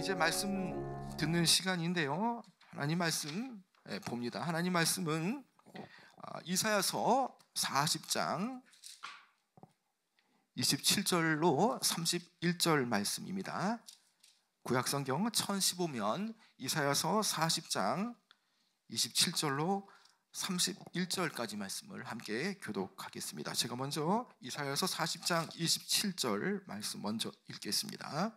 이제 말씀 듣는 시간인데요. 하나님 말씀 봅니다. 하나님 말씀은 이사야서 40장 27절로 31절 말씀입니다. 구약성경 1015면 이사야서 40장 27절로 31절까지 말씀을 함께 교독하겠습니다. 제가 먼저 이사야서 40장 27절 말씀 먼저 읽겠습니다.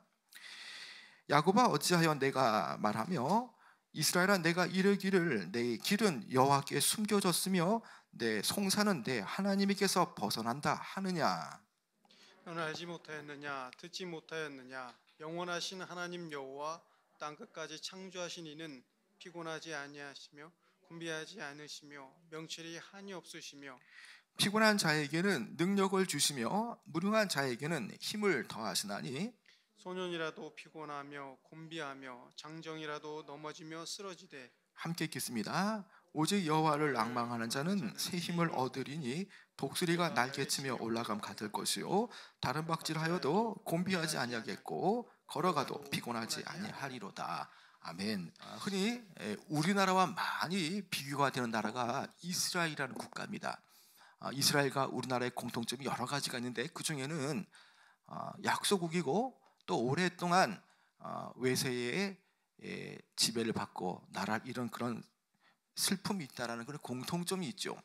야곱아 어찌하여 내가 말하며 이스라엘아 내가 이르기를 내 길은 여호와께 숨겨졌으며 내 송사는 내 하나님께서 벗어난다 하느냐. 너는 알지 못하였느냐 듣지 못하였느냐 영원하신 하나님 여호와 땅끝까지 창조하신 이는 피곤하지 아니하시며 곤비하지 않으시며 명철이 한이 없으시며 피곤한 자에게는 능력을 주시며 무능한 자에게는 힘을 더하시나니 소년이라도 피곤하며 곤비하며 장정이라도 넘어지며 쓰러지되 함께 읽겠습니다. 오직 여호와를 앙망하는 자는 새 힘을 얻으리니 독수리가 날개치며 올라감 같을 것이요 다른 박질하여도 곤비하지 아니하겠고 걸어가도 피곤하지 아니하리로다. 아멘. 흔히 우리나라와 많이 비교가 되는 나라가 이스라엘이라는 국가입니다. 이스라엘과 우리나라의 공통점이 여러 가지가 있는데 그 중에는 약소국이고 또 오랫동안 외세의 지배를 받고 나라 이런 그런 슬픔이 있다라는 그런 공통점이 있죠.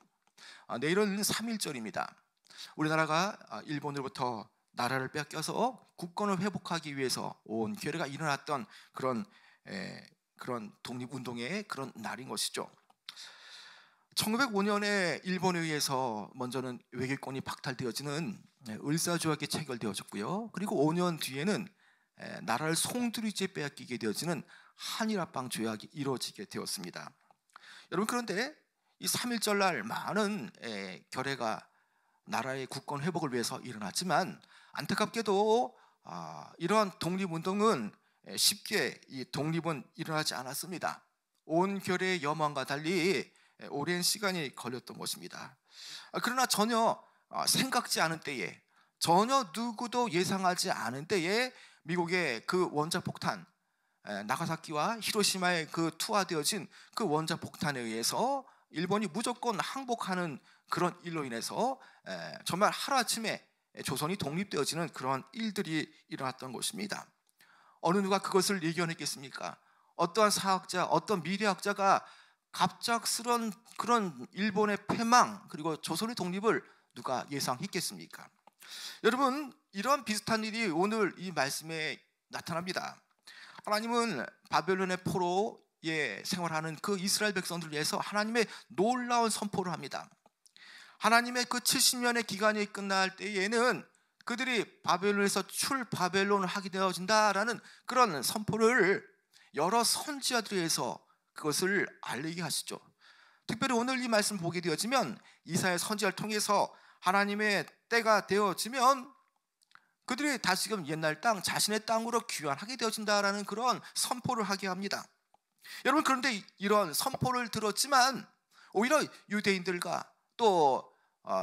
내일은 3.1절입니다. 우리나라가 일본으로부터 나라를 뺏겨서 국권을 회복하기 위해서 온 괴뢰가 일어났던 그런 독립운동의 그런 날인 것이죠. 1905년에 일본에 의해서 먼저는 외교권이 박탈되어지는 을사조약이 체결되어졌고요. 그리고 5년 뒤에는 나라를 송두리째 빼앗기게 되어지는 한일합방 조약이 이루어지게 되었습니다. 여러분 그런데 이 3.1절 날 많은 결례가 나라의 국권 회복을 위해서 일어났지만 안타깝게도 이러한 독립운동은 쉽게 이 독립은 일어나지 않았습니다. 온 결례의 염원과 달리 오랜 시간이 걸렸던 것입니다. 그러나 전혀 생각지 않은 때에 전혀 누구도 예상하지 않은 때에 미국의 그 원자폭탄 나가사키와 히로시마에 그 투하되어진 그 원자폭탄에 의해서 일본이 무조건 항복하는 그런 일로 인해서 정말 하루아침에 조선이 독립되어지는 그런 일들이 일어났던 것입니다. 어느 누가 그것을 예견했겠습니까? 어떠한 사학자, 어떤 미래학자가 갑작스런 그런 일본의 패망 그리고 조선의 독립을 누가 예상했겠습니까? 여러분 이런 비슷한 일이 오늘 이 말씀에 나타납니다. 하나님은 바벨론의 포로에 생활하는 그 이스라엘 백성들을 위해서 하나님의 놀라운 선포를 합니다. 하나님의 그 70년의 기간이 끝날 때에는 그들이 바벨론에서 출바벨론을 하게 되어진다라는 그런 선포를 여러 선지자들에 의해서 그것을 알리게 하시죠. 특별히 오늘 이 말씀 보게 되어지면 이사야 선지자를 통해서 하나님의 때가 되어지면 그들이 다시금 옛날 땅 자신의 땅으로 귀환하게 되어진다라는 그런 선포를 하게 합니다. 여러분 그런데 이런 선포를 들었지만 오히려 유대인들과 또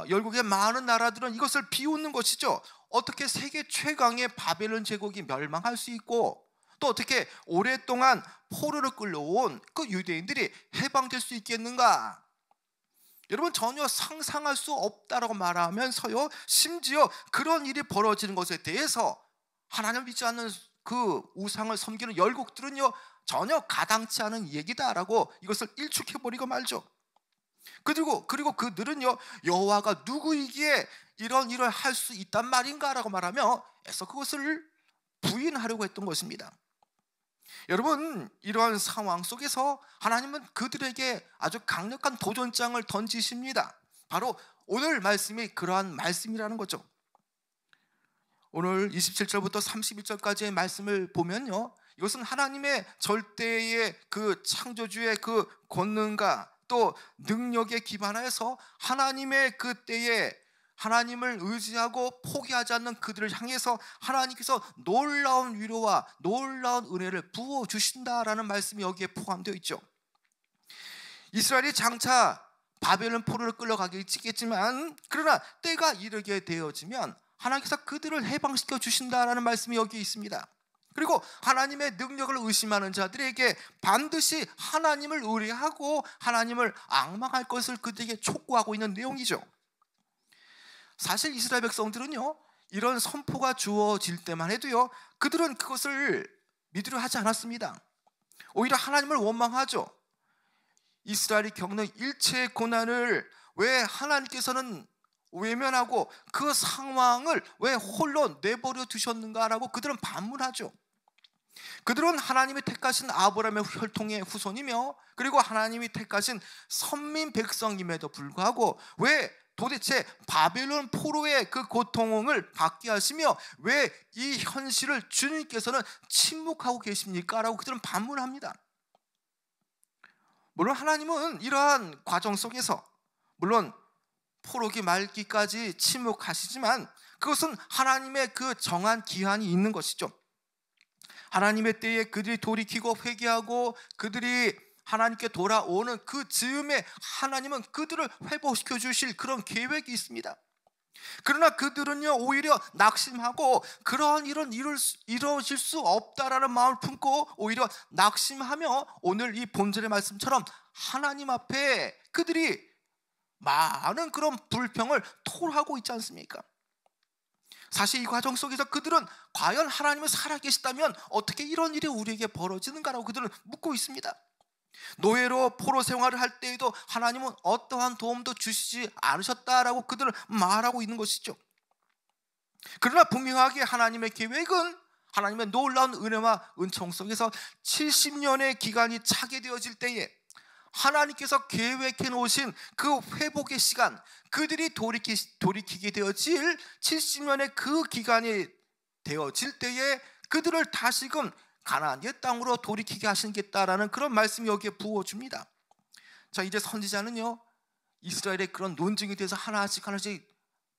열국의 많은 나라들은 이것을 비웃는 것이죠. 어떻게 세계 최강의 바벨론 제국이 멸망할 수 있고 또 어떻게 오랫동안 포로를 끌려온 그 유대인들이 해방될 수 있겠는가? 여러분 전혀 상상할 수 없다라고 말하면서요 심지어 그런 일이 벌어지는 것에 대해서 하나님을 믿지 않는 그 우상을 섬기는 열국들은요 전혀 가당치 않은 얘기다라고 이것을 일축해버리고 말죠. 그리고 그들은요 여호와가 누구이기에 이런 일을 할 수 있단 말인가라고 말하며 애써 그것을 부인하려고 했던 것입니다. 여러분 이러한 상황 속에서 하나님은 그들에게 아주 강력한 도전장을 던지십니다. 바로 오늘 말씀이 그러한 말씀이라는 거죠. 오늘 27절부터 31절까지의 말씀을 보면요 이것은 하나님의 절대의 그 창조주의 그 권능과 또 능력에 기반하여서 하나님의 그 때에 하나님을 의지하고 포기하지 않는 그들을 향해서 하나님께서 놀라운 위로와 놀라운 은혜를 부어주신다라는 말씀이 여기에 포함되어 있죠. 이스라엘이 장차 바벨론 포로를 끌려가게 찍겠지만 그러나 때가 이르게 되어지면 하나님께서 그들을 해방시켜 주신다라는 말씀이 여기에 있습니다. 그리고 하나님의 능력을 의심하는 자들에게 반드시 하나님을 의뢰하고 하나님을 앙망할 것을 그들에게 촉구하고 있는 내용이죠. 사실 이스라엘 백성들은요, 이런 선포가 주어질 때만 해도요, 그들은 그것을 믿으려 하지 않았습니다. 오히려 하나님을 원망하죠. 이스라엘이 겪는 일체의 고난을 왜 하나님께서는 외면하고 그 상황을 왜 홀로 내버려 두셨는가라고 그들은 반문하죠. 그들은 하나님이 택하신 아브라함의 혈통의 후손이며, 그리고 하나님이 택하신 선민 백성임에도 불구하고 왜 도대체 바벨론 포로의 그 고통을 받게 하시며 왜 이 현실을 주님께서는 침묵하고 계십니까? 라고 그들은 반문합니다. 물론 하나님은 이러한 과정 속에서 물론 포로기 말기까지 침묵하시지만 그것은 하나님의 그 정한 기한이 있는 것이죠. 하나님의 때에 그들이 돌이키고 회개하고 그들이 하나님께 돌아오는 그 즈음에 하나님은 그들을 회복시켜 주실 그런 계획이 있습니다. 그러나 그들은요, 오히려 낙심하고 그러한 일은 이루어질 수 없다라는 마음을 품고 오히려 낙심하며 오늘 이 본절의 말씀처럼 하나님 앞에 그들이 많은 그런 불평을 토로하고 있지 않습니까? 사실 이 과정 속에서 그들은 과연 하나님이 살아계시다면 어떻게 이런 일이 우리에게 벌어지는가라고 그들은 묻고 있습니다. 노예로 포로 생활을 할 때에도 하나님은 어떠한 도움도 주시지 않으셨다라고 그들은 말하고 있는 것이죠. 그러나 분명하게 하나님의 계획은 하나님의 놀라운 은혜와 은총 속에서 70년의 기간이 차게 되어질 때에 하나님께서 계획해 놓으신 그 회복의 시간, 그들이 돌이키게 되어질 70년의 그 기간이 되어질 때에 그들을 다시금 가나안의 땅으로 돌이키게 하시겠다라는 그런 말씀이 여기에 부어줍니다. 자, 이제 선지자는요, 이스라엘의 그런 논증에 대해서 하나씩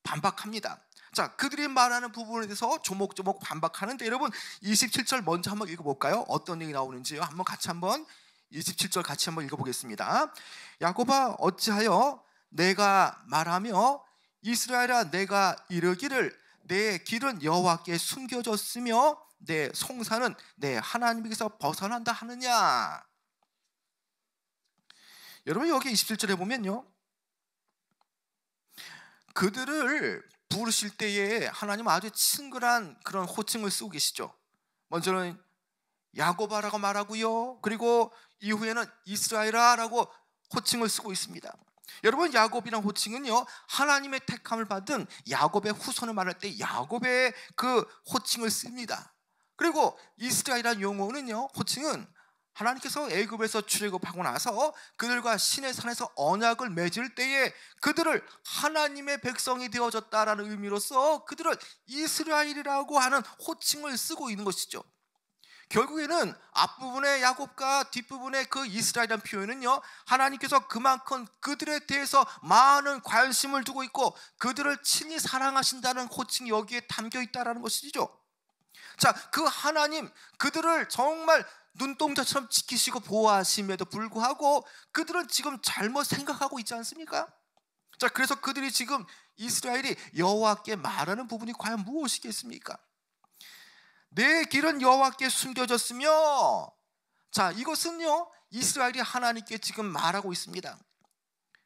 반박합니다. 자, 그들이 말하는 부분에 대해서 조목조목 반박하는데 여러분 27절 먼저 한번 읽어볼까요? 어떤 얘기 나오는지요? 한번 같이 한번 27절 같이 한번 읽어보겠습니다. 야곱아 어찌하여 내가 말하며 이스라엘아 내가 이르기를 내 길은 여호와께 숨겨졌으며 내 송사는 내 하나님께서 벗어난다 하느냐. 여러분 여기 27절에 보면요, 그들을 부르실 때에 하나님은 아주 친근한 그런 호칭을 쓰고 계시죠. 먼저는 야곱아라고 말하고요, 그리고 이후에는 이스라엘아라고 호칭을 쓰고 있습니다. 여러분 야곱이라는 호칭은요, 하나님의 택함을 받은 야곱의 후손을 말할 때 야곱의 그 호칭을 씁니다. 그리고 이스라엘이라는 용어는요, 호칭은 하나님께서 애굽에서 출애굽하고 나서 그들과 시내 산에서 언약을 맺을 때에 그들을 하나님의 백성이 되어졌다라는 의미로서 그들을 이스라엘이라고 하는 호칭을 쓰고 있는 것이죠. 결국에는 앞부분의 야곱과 뒷부분의 그 이스라엘이라는 표현은요, 하나님께서 그만큼 그들에 대해서 많은 관심을 두고 있고 그들을 친히 사랑하신다는 호칭이 여기에 담겨 있다는 것이죠. 자, 그 하나님, 그들을 정말 눈동자처럼 지키시고 보호하심에도 불구하고 그들은 지금 잘못 생각하고 있지 않습니까? 자, 그래서 그들이 지금 이스라엘이 여호와께 말하는 부분이 과연 무엇이겠습니까? 내 길은 여호와께 숨겨졌으며, 자, 이것은요 이스라엘이 하나님께 지금 말하고 있습니다.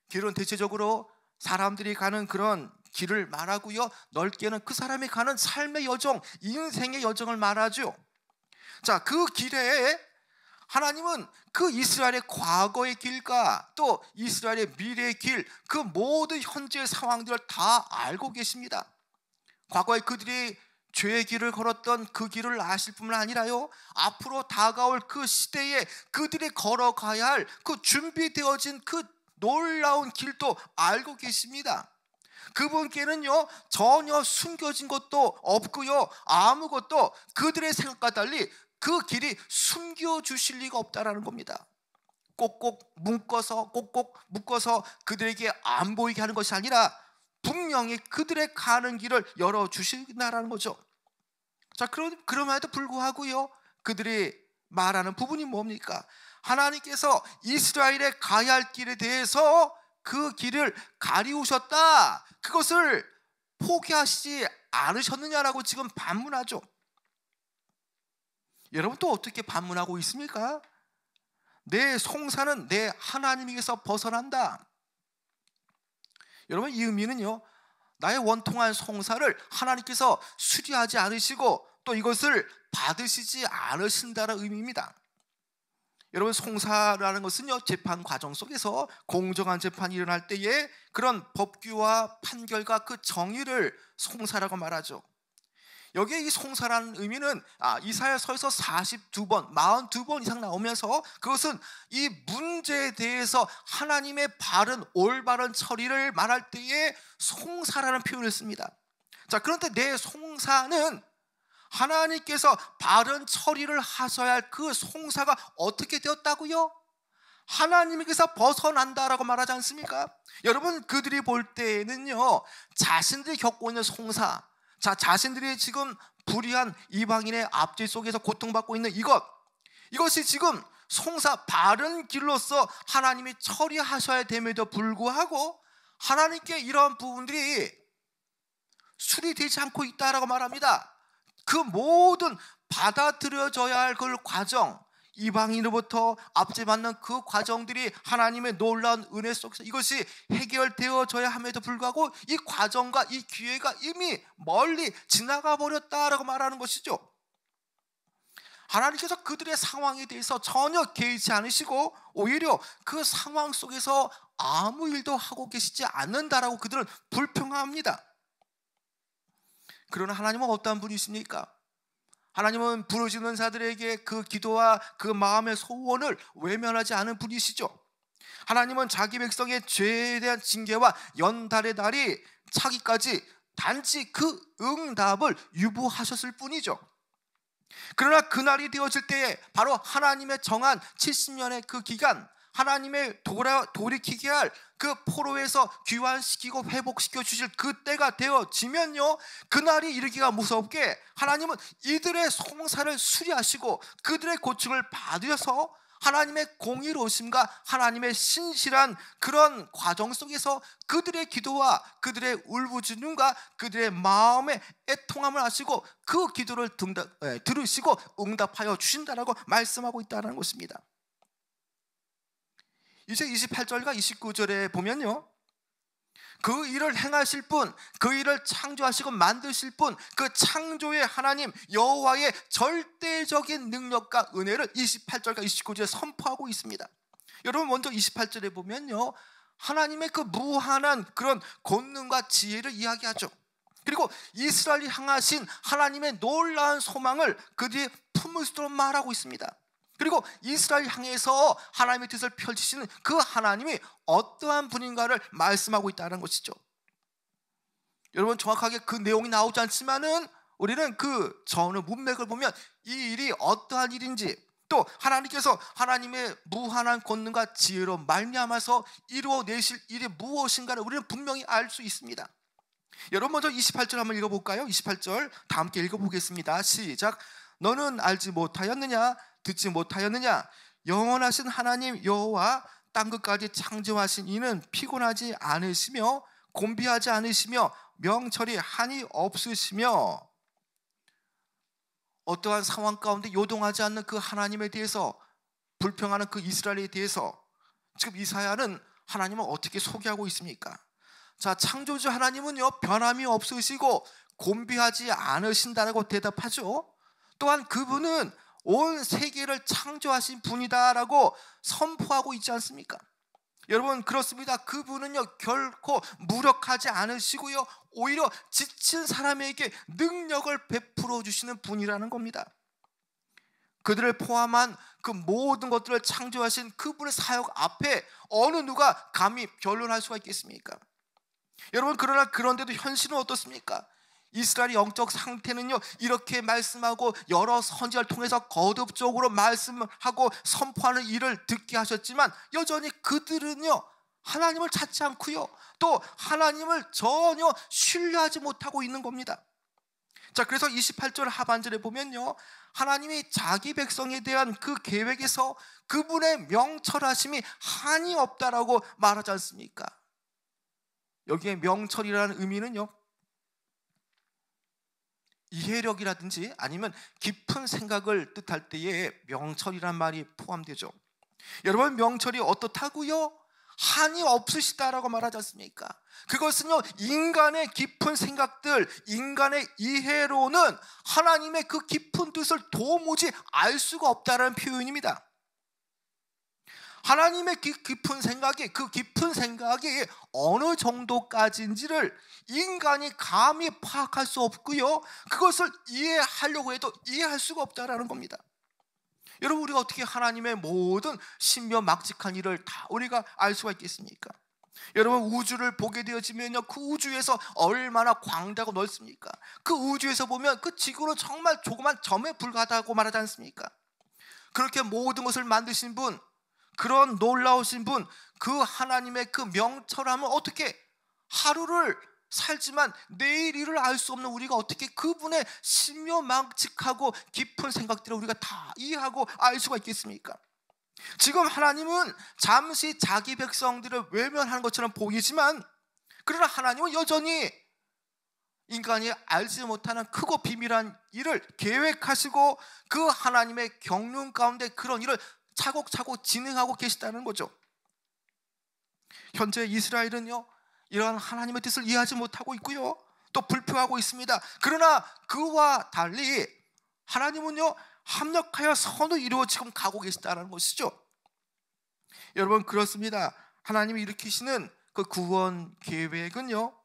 길은 대체적으로 사람들이 가는 그런 길을 말하고요, 넓게는 그 사람이 가는 삶의 여정, 인생의 여정을 말하죠. 자, 그 길에 하나님은 그 이스라엘의 과거의 길과 또 이스라엘의 미래의 길, 그 모든 현재의 상황들을 다 알고 계십니다. 과거에 그들이 죄의 길을 걸었던 그 길을 아실 뿐만 아니라요, 앞으로 다가올 그 시대에 그들이 걸어가야 할 그 준비되어진 그 놀라운 길도 알고 계십니다. 그분께는요 전혀 숨겨진 것도 없고요, 아무것도 그들의 생각과 달리 그 길이 숨겨주실 리가 없다라는 겁니다. 꼭꼭 묶어서 그들에게 안 보이게 하는 것이 아니라 분명히 그들의 가는 길을 열어주신다라는 거죠. 자, 그럼에도 불구하고요, 그들이 말하는 부분이 뭡니까? 하나님께서 이스라엘의 가야 할 길에 대해서 그 길을 가리우셨다, 그것을 포기하시지 않으셨느냐라고 지금 반문하죠. 여러분 또 어떻게 반문하고 있습니까? 내 송사는 내 하나님에게서 벗어난다. 여러분 이 의미는요, 나의 원통한 송사를 하나님께서 수리하지 않으시고 또 이것을 받으시지 않으신다는 의미입니다. 여러분 송사라는 것은요, 재판 과정 속에서 공정한 재판이 일어날 때에 그런 법규와 판결과 그 정의를 송사라고 말하죠. 여기에 이 송사라는 의미는 이사야서에서 42번, 42번 이상 나오면서 그것은 이 문제에 대해서 하나님의 바른 올바른 처리를 말할 때에 송사라는 표현을 씁니다. 자, 그런데 내 송사는 하나님께서 바른 처리를 하셔야 할 그 송사가 어떻게 되었다고요? 하나님께서 벗어난다라고 말하지 않습니까? 여러분 그들이 볼 때에는요, 자신들이 겪고 있는 송사, 자신들이 지금 불의한 이방인의 압제 속에서 고통받고 있는 이것이 지금 송사 바른 길로서 하나님이 처리하셔야 됨에도 불구하고 하나님께 이러한 부분들이 수리되지 않고 있다라고 말합니다. 그 모든 받아들여져야 할 그 과정, 이방인으로부터 압제받는 그 과정들이 하나님의 놀라운 은혜 속에서 이것이 해결되어져야 함에도 불구하고 이 과정과 이 기회가 이미 멀리 지나가 버렸다라고 말하는 것이죠. 하나님께서 그들의 상황에 대해서 전혀 개의치 않으시고 오히려 그 상황 속에서 아무 일도 하고 계시지 않는다라고 그들은 불평합니다. 그러나 하나님은 어떠한 분이십니까? 하나님은 부르시는 자들에게 그 기도와 그 마음의 소원을 외면하지 않은 분이시죠. 하나님은 자기 백성의 죄에 대한 징계와 연달의 날이 차기까지 단지 그 응답을 유보하셨을 뿐이죠. 그러나 그날이 되어질 때에 바로 하나님의 정한 70년의 그 기간, 하나님의 돌이키게 할 그 포로에서 귀환시키고 회복시켜 주실 그때가 되어지면요, 그날이 이르기가 무섭게 하나님은 이들의 송사를 수리하시고 그들의 고충을 받으셔서 하나님의 공의로우심과 하나님의 신실한 그런 과정 속에서 그들의 기도와 그들의 울부짖음과 그들의 마음의 애통함을 하시고 그 기도를 들으시고 응답하여 주신다라고 말씀하고 있다는 것입니다. 이제 28절과 29절에 보면요, 그 일을 행하실 분, 그 일을 창조하시고 만드실 분, 그 창조의 하나님 여호와의 절대적인 능력과 은혜를 28절과 29절에 선포하고 있습니다. 여러분 먼저 28절에 보면요, 하나님의 그 무한한 그런 권능과 지혜를 이야기하죠. 그리고 이스라엘이 향하신 하나님의 놀라운 소망을 그들이 품을 수 있도록 말하고 있습니다. 그리고 이스라엘 향해서 하나님의 뜻을 펼치시는 그 하나님이 어떠한 분인가를 말씀하고 있다는 것이죠. 여러분 정확하게 그 내용이 나오지 않지만은 우리는 그 전후 문맥을 보면 이 일이 어떠한 일인지, 또 하나님께서 하나님의 무한한 권능과 지혜로 말미암아서 이루어내실 일이 무엇인가를 우리는 분명히 알 수 있습니다. 여러분 먼저 28절 한번 읽어볼까요? 28절 다 함께 읽어보겠습니다. 시작. 너는 알지 못하였느냐? 듣지 못하였느냐? 영원하신 하나님 여호와 땅끝까지 창조하신 이는 피곤하지 않으시며 곤비하지 않으시며 명철이 한이 없으시며. 어떠한 상황 가운데 요동하지 않는 그 하나님에 대해서, 불평하는 그 이스라엘에 대해서 지금 이사야는 하나님을 어떻게 소개하고 있습니까? 자, 창조주 하나님은요 변함이 없으시고 곤비하지 않으신다라고 대답하죠. 또한 그분은 온 세계를 창조하신 분이다라고 선포하고 있지 않습니까? 여러분 그렇습니다. 그분은요 결코 무력하지 않으시고요, 오히려 지친 사람에게 능력을 베풀어 주시는 분이라는 겁니다. 그들을 포함한 그 모든 것들을 창조하신 그분의 사역 앞에 어느 누가 감히 변론할 수가 있겠습니까? 여러분 그러나 그런데도 현실은 어떻습니까? 이스라엘의 영적 상태는요 이렇게 말씀하고 여러 선지자를 통해서 거듭적으로 말씀하고 선포하는 일을 듣게 하셨지만 여전히 그들은요 하나님을 찾지 않고요, 또 하나님을 전혀 신뢰하지 못하고 있는 겁니다. 자, 그래서 28절 하반절에 보면요, 하나님이 자기 백성에 대한 그 계획에서 그분의 명철하심이 한이 없다라고 말하지 않습니까? 여기에 명철이라는 의미는요, 이해력이라든지 아니면 깊은 생각을 뜻할 때에 명철이란 말이 포함되죠. 여러분, 명철이 어떻다고요? 한이 없으시다라고 말하지 않습니까? 그것은요, 인간의 깊은 생각들, 인간의 이해로는 하나님의 그 깊은 뜻을 도무지 알 수가 없다라는 표현입니다. 하나님의 깊은 생각이, 그 깊은 생각이 어느 정도까지인지를 인간이 감히 파악할 수 없고요, 그것을 이해하려고 해도 이해할 수가 없다라는 겁니다. 여러분, 우리가 어떻게 하나님의 모든 신묘막측한 일을 다 우리가 알 수가 있겠습니까? 여러분, 우주를 보게 되어지면요, 그 우주에서 얼마나 광대하고 넓습니까? 그 우주에서 보면 그 지구는 정말 조그만 점에 불과하다고 말하지 않습니까? 그렇게 모든 것을 만드신 분, 그런 놀라우신 분, 그 하나님의 그 명철함을 어떻게, 하루를 살지만 내일 일을 알 수 없는 우리가 어떻게 그분의 신묘막측하고 깊은 생각들을 우리가 다 이해하고 알 수가 있겠습니까? 지금 하나님은 잠시 자기 백성들을 외면하는 것처럼 보이지만, 그러나 하나님은 여전히 인간이 알지 못하는 크고 비밀한 일을 계획하시고 그 하나님의 경륜 가운데 그런 일을 차곡차곡 진행하고 계시다는 거죠. 현재 이스라엘은요, 이러한 하나님의 뜻을 이해하지 못하고 있고요, 또 불평하고 있습니다. 그러나 그와 달리 하나님은요, 합력하여 선을 이루어 지금 가고 계시다는 것이죠. 여러분, 그렇습니다. 하나님이 일으키시는 그 구원 계획은요,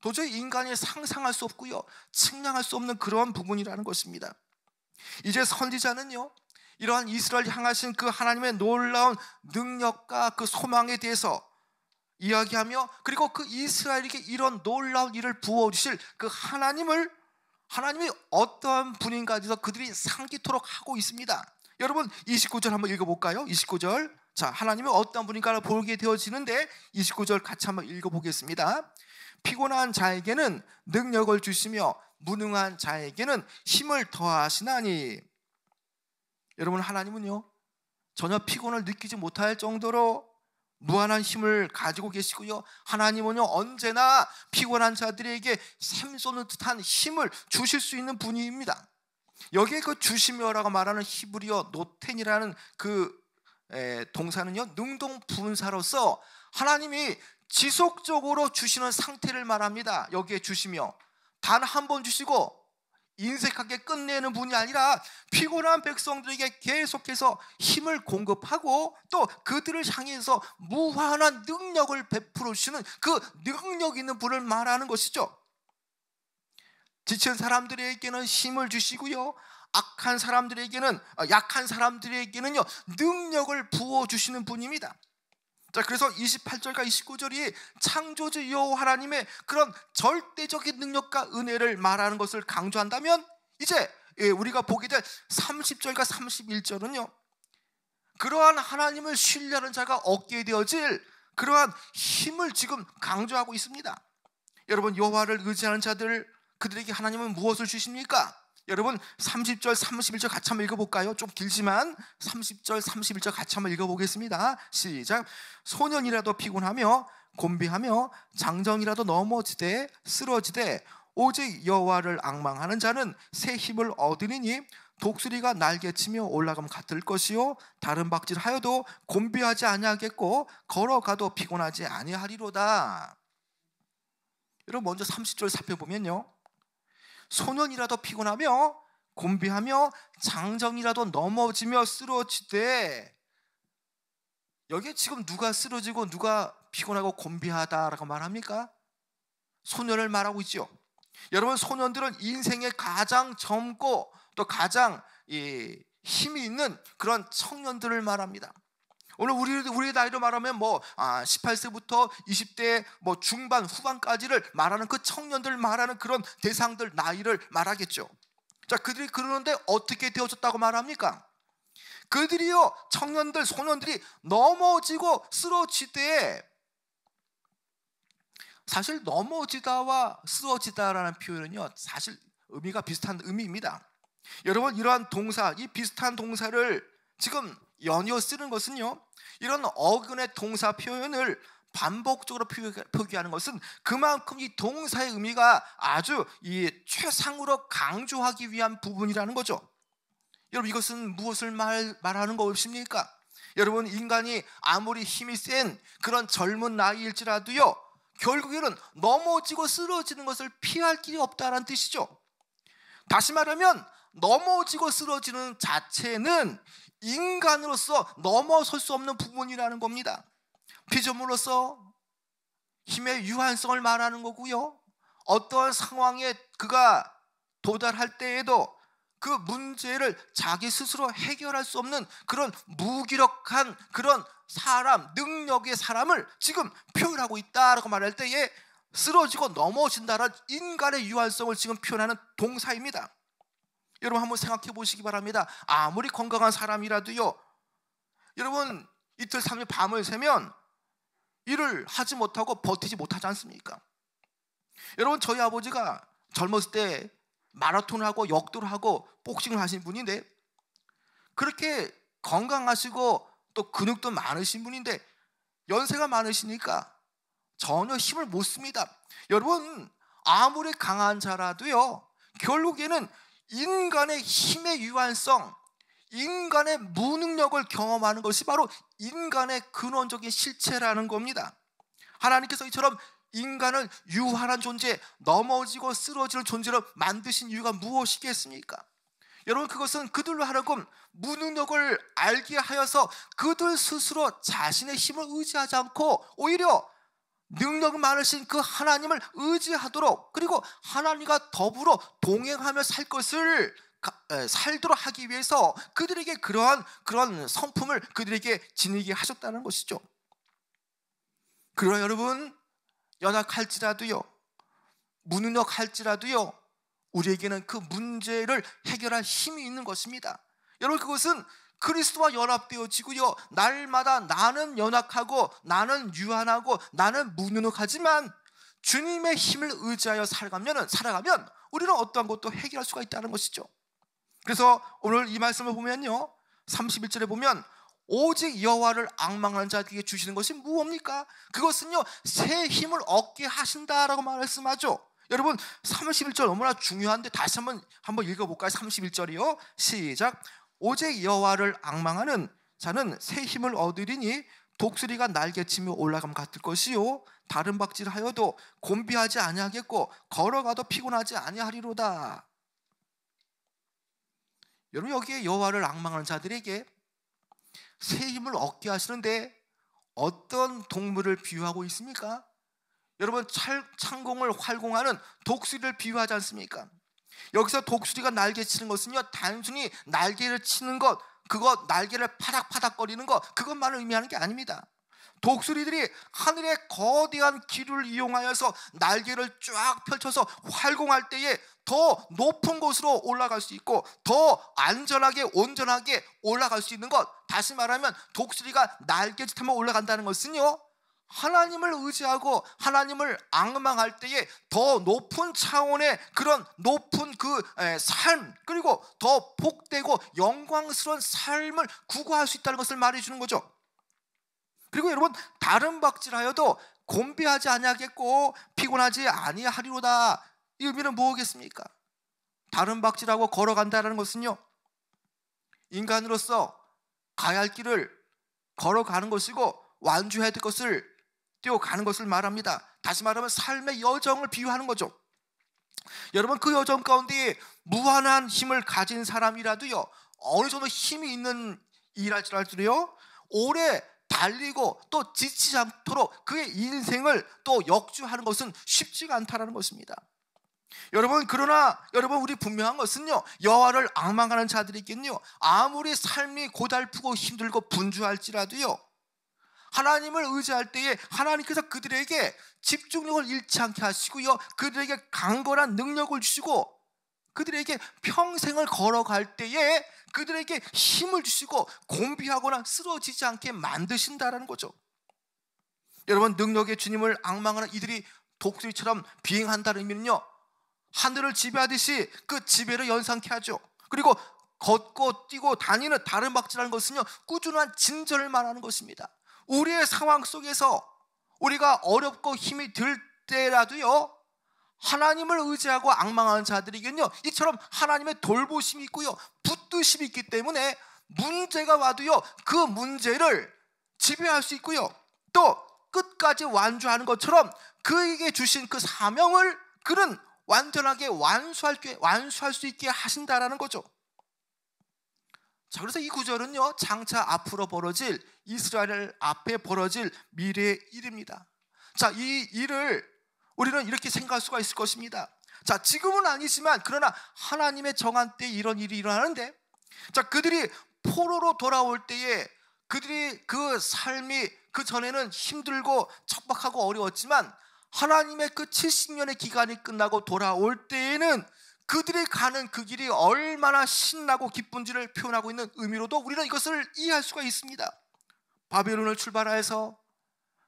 도저히 인간이 상상할 수 없고요, 측량할 수 없는 그런 부분이라는 것입니다. 이제 선지자는요, 이러한 이스라엘 향하신 그 하나님의 놀라운 능력과 그 소망에 대해서 이야기하며, 그리고 그 이스라엘에게 이런 놀라운 일을 부어주실 그 하나님이 어떠한 분인가에 대해서 그들이 상기토록 하고 있습니다. 여러분, 29절 한번 읽어볼까요? 29절. 자, 하나님이 어떤 분인가를 보게 되어지는데 29절 같이 한번 읽어보겠습니다. 피곤한 자에게는 능력을 주시며 무능한 자에게는 힘을 더하시나니. 여러분, 하나님은요, 전혀 피곤을 느끼지 못할 정도로 무한한 힘을 가지고 계시고요, 하나님은요, 언제나 피곤한 자들에게 샘솟는 듯한 힘을 주실 수 있는 분입니다. 여기에 그 주시며라고 말하는 히브리어 노텐이라는 그 동사는요, 능동분사로서 하나님이 지속적으로 주시는 상태를 말합니다. 여기에 주시며, 단 한 번 주시고 인색하게 끝내는 분이 아니라 피곤한 백성들에게 계속해서 힘을 공급하고 또 그들을 향해서 무한한 능력을 베풀어 주시는 그 능력 있는 분을 말하는 것이죠. 지친 사람들에게는 힘을 주시고요, 약한 사람들에게는요, 능력을 부어주시는 분입니다. 자, 그래서 28절과 29절이 창조주 여호와 하나님의 그런 절대적인 능력과 은혜를 말하는 것을 강조한다면, 이제 우리가 보게 될 30절과 31절은요, 그러한 하나님을 신뢰하는 자가 얻게 되어질 그러한 힘을 지금 강조하고 있습니다. 여러분, 여호와를 의지하는 자들, 그들에게 하나님은 무엇을 주십니까? 여러분, 30절, 31절 같이 한번 읽어볼까요? 좀 길지만 30절, 31절 같이 한번 읽어보겠습니다. 시작. 소년이라도 피곤하며 곤비하며 장정이라도 넘어지되 쓰러지되 오직 여호와를 앙망하는 자는 새 힘을 얻으리니 독수리가 날개치며 올라가면 같을 것이요 다른 박질하여도 곤비하지 아니하겠고 걸어가도 피곤하지 아니하리로다. 여러분, 먼저 30절 살펴보면요, 소년이라도 피곤하며 곤비하며 장정이라도 넘어지며 쓰러지되, 여기에 지금 누가 쓰러지고 누가 피곤하고 곤비하다라고 말합니까? 소년을 말하고 있죠. 여러분, 소년들은 인생의 가장 젊고 또 가장 힘이 있는 그런 청년들을 말합니다. 오늘 우리 나이로 말하면 18세부터 20대 중반 후반까지를 말하는 그 청년들 말하는 그런 대상들 나이를 말하겠죠. 자, 그들이 그러는데 어떻게 되어졌다고 말합니까? 그들이요, 청년들, 소년들이 넘어지고 쓰러지되, 사실 넘어지다와 쓰러지다라는 표현은요, 사실 의미가 비슷한 의미입니다. 여러분, 이러한 동사, 이 비슷한 동사를 지금 연이어 쓰는 것은요, 이런 어근의 동사 표현을 반복적으로 표기하는 것은 그만큼 이 동사의 의미가 아주 이 최상으로 강조하기 위한 부분이라는 거죠. 여러분, 이것은 무엇을 말하는 것입니까? 여러분, 인간이 아무리 힘이 센 그런 젊은 나이일지라도요, 결국에는 넘어지고 쓰러지는 것을 피할 길이 없다는 뜻이죠. 다시 말하면 넘어지고 쓰러지는 자체는 인간으로서 넘어설 수 없는 부분이라는 겁니다. 피조물로서 힘의 유한성을 말하는 거고요, 어떠한 상황에 그가 도달할 때에도 그 문제를 자기 스스로 해결할 수 없는 그런 무기력한 그런 사람, 능력의 사람을 지금 표현하고 있다라고 말할 때에 쓰러지고 넘어진다는 인간의 유한성을 지금 표현하는 동사입니다. 여러분, 한번 생각해 보시기 바랍니다. 아무리 건강한 사람이라도요, 여러분, 이틀 삼일 밤을 새면 일을 하지 못하고 버티지 못하지 않습니까? 여러분, 저희 아버지가 젊었을 때 마라톤을 하고 역도를 하고 복싱을 하신 분인데, 그렇게 건강하시고 또 근육도 많으신 분인데 연세가 많으시니까 전혀 힘을 못 씁니다. 여러분, 아무리 강한 자라도요, 결국에는 인간의 힘의 유한성, 인간의 무능력을 경험하는 것이 바로 인간의 근원적인 실체라는 겁니다. 하나님께서 이처럼 인간을 유한한 존재, 넘어지고 쓰러지는 존재로 만드신 이유가 무엇이겠습니까? 여러분, 그것은 그들로 하여금 무능력을 알게 하여서 그들 스스로 자신의 힘을 의지하지 않고 오히려 능력 많으신 그 하나님을 의지하도록, 그리고 하나님과 더불어 동행하며 살도록 하기 위해서 그들에게 그런 성품을 그들에게 지니게 하셨다는 것이죠. 그러나 여러분, 연약할지라도요, 무능력할지라도요, 우리에게는 그 문제를 해결할 힘이 있는 것입니다. 여러분, 그것은 그리스도와 연합되어지고요, 날마다 나는 연약하고 나는 유한하고 나는 무능력하지만 주님의 힘을 의지하여 살아가면 우리는 어떠한 것도 해결할 수가 있다는 것이죠. 그래서 오늘 이 말씀을 보면요, 31절에 보면 오직 여호와를 앙망하는 자에게 주시는 것이 무엇입니까? 그것은요, 새 힘을 얻게 하신다라고 말씀하죠. 여러분, 31절 너무나 중요한데 다시 한번 읽어볼까요? 31절이요, 시작. 오직 여호와를 앙망하는 자는 새 힘을 얻으리니 독수리가 날개치며 올라감 같을 것이요, 다른 박질하여도 곤비하지 아니하겠고 걸어가도 피곤하지 아니하리로다. 여러분, 여기에 여호와를 앙망하는 자들에게 새 힘을 얻게 하시는데 어떤 동물을 비유하고 있습니까? 여러분, 창공을 활공하는 독수리를 비유하지 않습니까? 여기서 독수리가 날개 치는 것은요, 단순히 날개를 치는 것, 그것 날개를 파닥파닥거리는 것, 그것만을 의미하는 게 아닙니다. 독수리들이 하늘의 거대한 기류를 이용하여서 날개를 쫙 펼쳐서 활공할 때에 더 높은 곳으로 올라갈 수 있고 더 안전하게 온전하게 올라갈 수 있는 것, 다시 말하면 독수리가 날개짓하며 올라간다는 것은요, 하나님을 의지하고 하나님을 앙망할 때에 더 높은 차원의 그런 높은 그 삶, 그리고 더 복되고 영광스러운 삶을 구가할 수 있다는 것을 말해주는 거죠. 그리고 여러분, 다른 박질하여도 곤비하지 아니하겠고 피곤하지 아니하리로다. 이 의미는 무엇이겠습니까? 다른 박질하고 걸어간다는 것은요, 인간으로서 가야 할 길을 걸어가는 것이고 완주해야 될 것을 뛰어가는 것을 말합니다. 다시 말하면 삶의 여정을 비유하는 거죠. 여러분, 그 여정 가운데 무한한 힘을 가진 사람이라도요, 어느 정도 힘이 있는 일할지라도요, 오래 달리고 또 지치지 않도록 그의 인생을 또 역주하는 것은 쉽지가 않다는 것입니다. 여러분, 그러나 여러분, 우리 분명한 것은요, 여호와를 앙망하는 자들에게는요, 아무리 삶이 고달프고 힘들고 분주할지라도요, 하나님을 의지할 때에 하나님께서 그들에게 집중력을 잃지 않게 하시고요, 그들에게 강건한 능력을 주시고 그들에게 평생을 걸어갈 때에 그들에게 힘을 주시고 곤비하거나 쓰러지지 않게 만드신다라는 거죠. 여러분, 능력의 주님을 앙망하는 이들이 독수리처럼 비행한다는 의미는요, 하늘을 지배하듯이 그 지배를 연상케 하죠. 그리고 걷고 뛰고 다니는 다른 박질하는 것은요, 꾸준한 진전을 말하는 것입니다. 우리의 상황 속에서 우리가 어렵고 힘이 들 때라도요, 하나님을 의지하고 앙망하는 자들에게는요, 이처럼 하나님의 돌보심이 있고요, 붙드심이 있기 때문에 문제가 와도요, 그 문제를 지배할 수 있고요, 또 끝까지 완주하는 것처럼 그에게 주신 그 사명을 그는 완전하게 완수할 수 있게 하신다라는 거죠. 자, 그래서 이 구절은요, 장차 앞으로 벌어질, 이스라엘 앞에 벌어질 미래의 일입니다. 자, 이 일을 우리는 이렇게 생각할 수가 있을 것입니다. 자, 지금은 아니지만 그러나 하나님의 정한 때에 이런 일이 일어나는데, 자, 그들이 포로로 돌아올 때에 그들이 그 삶이 그 전에는 힘들고 척박하고 어려웠지만 하나님의 그 70년의 기간이 끝나고 돌아올 때에는 그들이 가는 그 길이 얼마나 신나고 기쁜지를 표현하고 있는 의미로도 우리는 이것을 이해할 수가 있습니다. 바벨론을 출발해서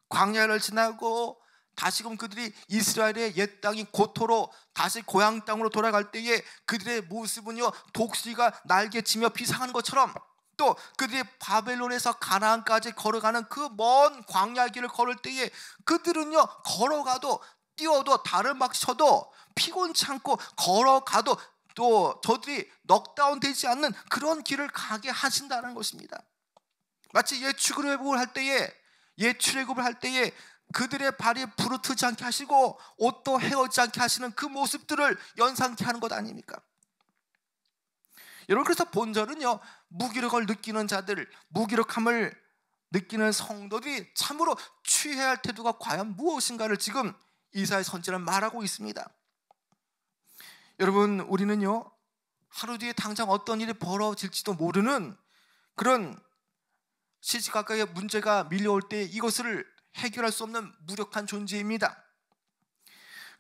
광야를 지나고 다시금 그들이 이스라엘의 옛 땅인 고토로 다시 고향 땅으로 돌아갈 때에 그들의 모습은요, 독수리가 날개치며 비상하는 것처럼, 또 그들이 바벨론에서 가나안까지 걸어가는 그 먼 광야 길을 걸을 때에 그들은요, 걸어가도 뛰어도 다른 막 쳐도 피곤치 않고 걸어가도 또 저들이 넉다운 되지 않는 그런 길을 가게 하신다는 것입니다. 마치 옛 출애굽을 할 때에 그들의 발이 부르트지 않게 하시고 옷도 헤어지지 않게 하시는 그 모습들을 연상케 하는 것 아닙니까? 여러분, 그래서 본절은요, 무기력을 느끼는 자들, 무기력함을 느끼는 성도들이 참으로 취해야 할 태도가 과연 무엇인가를 지금 이사야 선지자는 말하고 있습니다. 여러분, 우리는요, 하루 뒤에 당장 어떤 일이 벌어질지도 모르는 그런 시시각각의 문제가 밀려올 때 이것을 해결할 수 없는 무력한 존재입니다.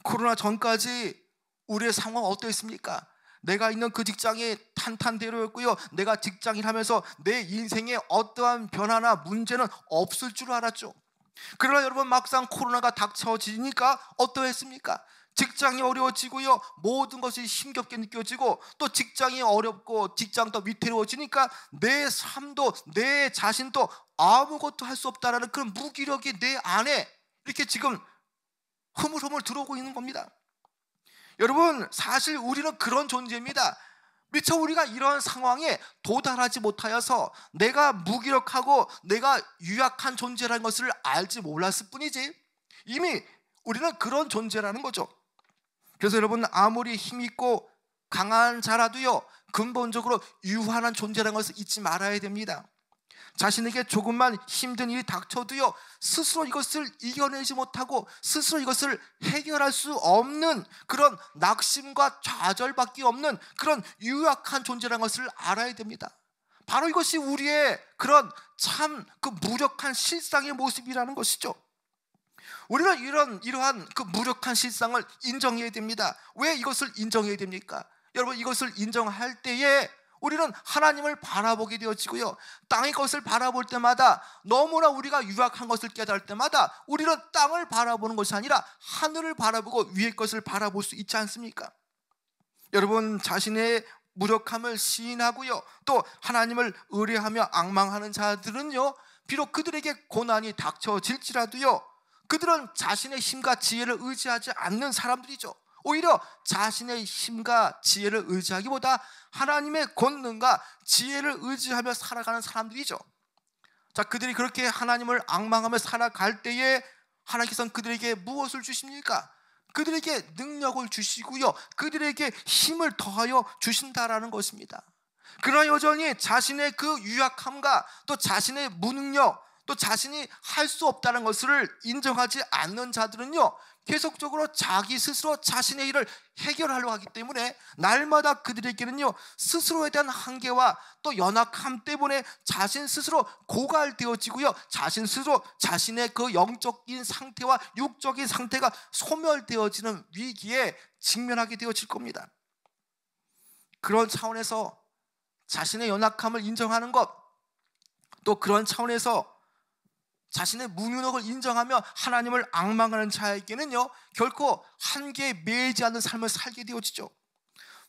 코로나 전까지 우리의 상황은 어떠했습니까? 내가 있는 그 직장이 탄탄대로였고요, 내가 직장일 하면서 내 인생에 어떠한 변화나 문제는 없을 줄 알았죠. 그러나 여러분, 막상 코로나가 닥쳐지니까 어떠했습니까? 직장이 어려워지고요, 모든 것이 힘겹게 느껴지고, 또 직장이 어렵고 직장도 위태로워지니까 내 삶도 내 자신도 아무것도 할 수 없다라는 그런 무기력이 내 안에 이렇게 지금 흐물흐물 들어오고 있는 겁니다. 여러분, 사실 우리는 그런 존재입니다. 미처 우리가 이런 상황에 도달하지 못하여서 내가 무기력하고 내가 유약한 존재라는 것을 알지 몰랐을 뿐이지 이미 우리는 그런 존재라는 거죠. 그래서 여러분, 아무리 힘있고 강한 자라도요, 근본적으로 유한한 존재라는 것을 잊지 말아야 됩니다. 자신에게 조금만 힘든 일이 닥쳐도요, 스스로 이것을 이겨내지 못하고 스스로 이것을 해결할 수 없는 그런 낙심과 좌절밖에 없는 그런 유약한 존재라는 것을 알아야 됩니다. 바로 이것이 우리의 그런 참 그 무력한 실상의 모습이라는 것이죠. 우리는 이러한 그 무력한 실상을 인정해야 됩니다. 왜 이것을 인정해야 됩니까? 여러분, 이것을 인정할 때에 우리는 하나님을 바라보게 되어지고요, 땅의 것을 바라볼 때마다, 너무나 우리가 유약한 것을 깨달을 때마다 우리는 땅을 바라보는 것이 아니라 하늘을 바라보고 위의 것을 바라볼 수 있지 않습니까? 여러분, 자신의 무력함을 시인하고요, 또 하나님을 의뢰하며 앙망하는 자들은요, 비록 그들에게 고난이 닥쳐질지라도요, 그들은 자신의 힘과 지혜를 의지하지 않는 사람들이죠. 오히려 자신의 힘과 지혜를 의지하기보다 하나님의 권능과 지혜를 의지하며 살아가는 사람들이죠. 자, 그들이 그렇게 하나님을 앙망하며 살아갈 때에 하나님께서는 그들에게 무엇을 주십니까? 그들에게 능력을 주시고요, 그들에게 힘을 더하여 주신다라는 것입니다. 그러나 여전히 자신의 그 유약함과 또 자신의 무능력, 또 자신이 할 수 없다는 것을 인정하지 않는 자들은요, 계속적으로 자기 스스로 자신의 일을 해결하려고 하기 때문에 날마다 그들에게는요, 스스로에 대한 한계와 또 연약함 때문에 자신 스스로 고갈되어지고요, 자신 스스로 자신의 그 영적인 상태와 육적인 상태가 소멸되어지는 위기에 직면하게 되어질 겁니다. 그런 차원에서 자신의 연약함을 인정하는 것, 또 그런 차원에서 자신의 무능력을 인정하며 하나님을 앙망하는 자에게는요, 결코 한계에 매이지 않는 삶을 살게 되어지죠.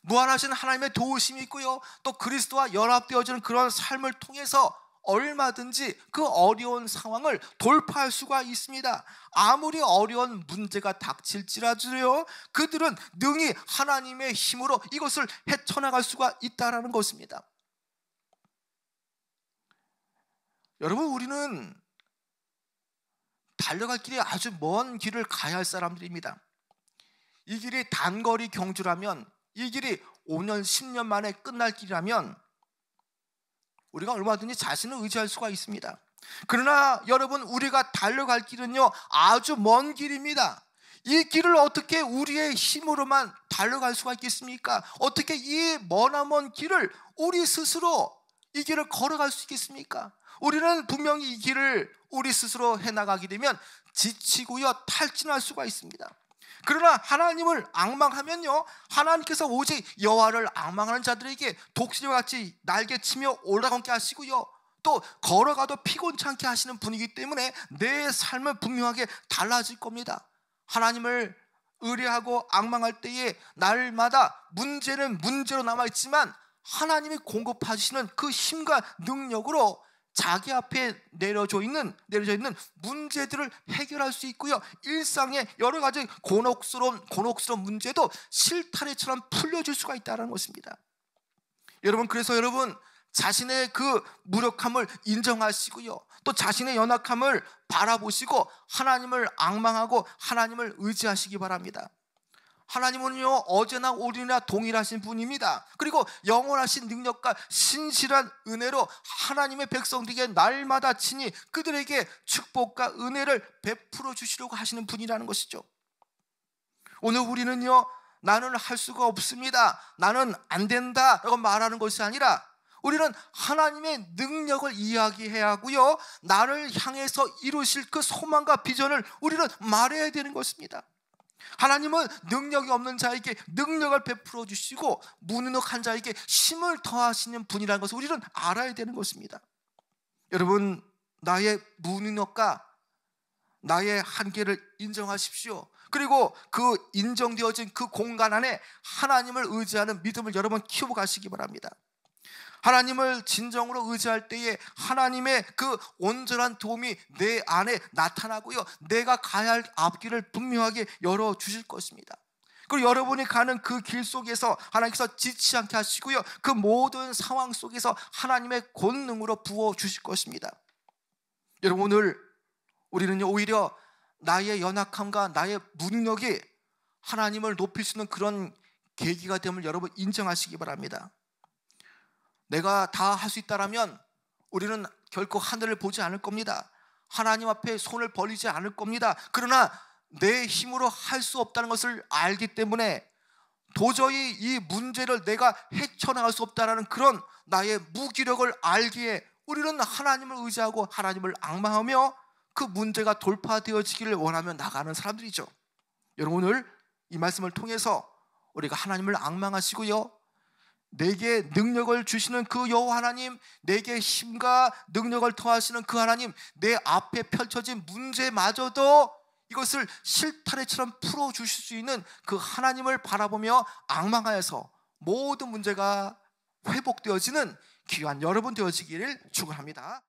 무한하신 하나님의 도우심이 있고요, 또 그리스도와 연합되어지는 그런 삶을 통해서 얼마든지 그 어려운 상황을 돌파할 수가 있습니다. 아무리 어려운 문제가 닥칠지라도요, 그들은 능히 하나님의 힘으로 이것을 헤쳐나갈 수가 있다는 것입니다. 여러분, 우리는 달려갈 길이 아주 먼 길을 가야 할 사람들입니다. 이 길이 단거리 경주라면, 이 길이 5년, 10년 만에 끝날 길이라면 우리가 얼마든지 자신을 의지할 수가 있습니다. 그러나 여러분, 우리가 달려갈 길은요, 아주 먼 길입니다. 이 길을 어떻게 우리의 힘으로만 달려갈 수가 있겠습니까? 어떻게 이 머나먼 길을 우리 스스로 이 길을 걸어갈 수 있겠습니까? 우리는 분명히 이 길을 우리 스스로 해나가게 되면 지치고요, 탈진할 수가 있습니다. 그러나 하나님을 앙망하면요, 하나님께서 오직 여호와를 앙망하는 자들에게 독수리와 같이 날개치며 올라가게 하시고요, 또 걸어가도 피곤치 않게 하시는 분이기 때문에 내 삶은 분명하게 달라질 겁니다. 하나님을 의뢰하고 앙망할 때에 날마다 문제는 문제로 남아있지만 하나님이 공급하시는 그 힘과 능력으로 자기 앞에 내려져 있는 문제들을 해결할 수 있고요, 일상의 여러 가지 곤혹스러운 문제도 실타래처럼 풀려줄 수가 있다는 것입니다. 여러분, 그래서 여러분, 자신의 그 무력함을 인정하시고요, 또 자신의 연약함을 바라보시고 하나님을 앙망하고 하나님을 의지하시기 바랍니다. 하나님은요, 어제나 오늘이나 동일하신 분입니다. 그리고 영원하신 능력과 신실한 은혜로 하나님의 백성들에게 날마다 친히 그들에게 축복과 은혜를 베풀어 주시려고 하시는 분이라는 것이죠. 오늘 우리는요, 나는 할 수가 없습니다, 나는 안 된다 라고 말하는 것이 아니라 우리는 하나님의 능력을 이야기해야 하고요, 나를 향해서 이루실 그 소망과 비전을 우리는 말해야 되는 것입니다. 하나님은 능력이 없는 자에게 능력을 베풀어 주시고 무능력한 자에게 힘을 더하시는 분이라는 것을 우리는 알아야 되는 것입니다. 여러분, 나의 무능력과 나의 한계를 인정하십시오. 그리고 그 인정되어진 그 공간 안에 하나님을 의지하는 믿음을 여러분 키우고 가시기 바랍니다. 하나님을 진정으로 의지할 때에 하나님의 그 온전한 도움이 내 안에 나타나고요, 내가 가야 할 앞길을 분명하게 열어주실 것입니다. 그리고 여러분이 가는 그 길 속에서 하나님께서 지치지 않게 하시고요, 그 모든 상황 속에서 하나님의 권능으로 부어주실 것입니다. 여러분, 오늘 우리는요, 오히려 나의 연약함과 나의 무능력이 하나님을 높일 수 있는 그런 계기가 됨을 여러분 인정하시기 바랍니다. 내가 다 할 수 있다라면 우리는 결코 하늘을 보지 않을 겁니다. 하나님 앞에 손을 벌리지 않을 겁니다. 그러나 내 힘으로 할 수 없다는 것을 알기 때문에 도저히 이 문제를 내가 헤쳐나갈 수 없다는 그런 나의 무기력을 알기에 우리는 하나님을 의지하고 하나님을 앙망하며 그 문제가 돌파되어지기를 원하며 나가는 사람들이죠. 여러분, 오늘 이 말씀을 통해서 우리가 하나님을 앙망하시고요, 내게 능력을 주시는 그 여호와 하나님, 내게 힘과 능력을 더하시는 그 하나님, 내 앞에 펼쳐진 문제마저도 이것을 실타래처럼 풀어주실 수 있는 그 하나님을 바라보며 앙망하여서 모든 문제가 회복되어지는 귀한 여러분 되어지기를 축원합니다.